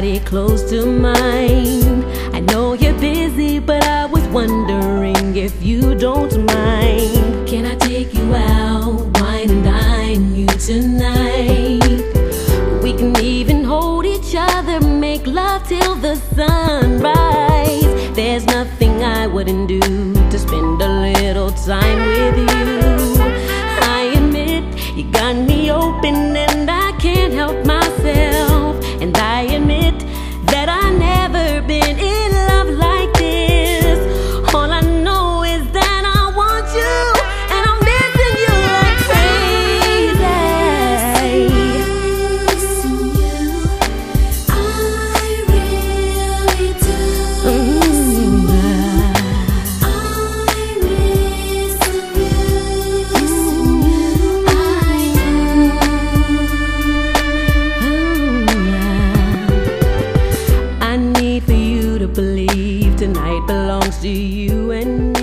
body close to mine. I know you're busy, but I was wondering if you don't mind. Can I take you out, wine and dine you tonight? We can even hold each other, make love till the sunrise. There's nothing I wouldn't do to spend a little time with you. I admit you got me open and I can't help myself. And I admit that I've never been in love like this. All I know is that I want you and I'm missing you like crazy. Missing you, I really do. I'm missing you, I need for you to believe tonight belongs to you and me.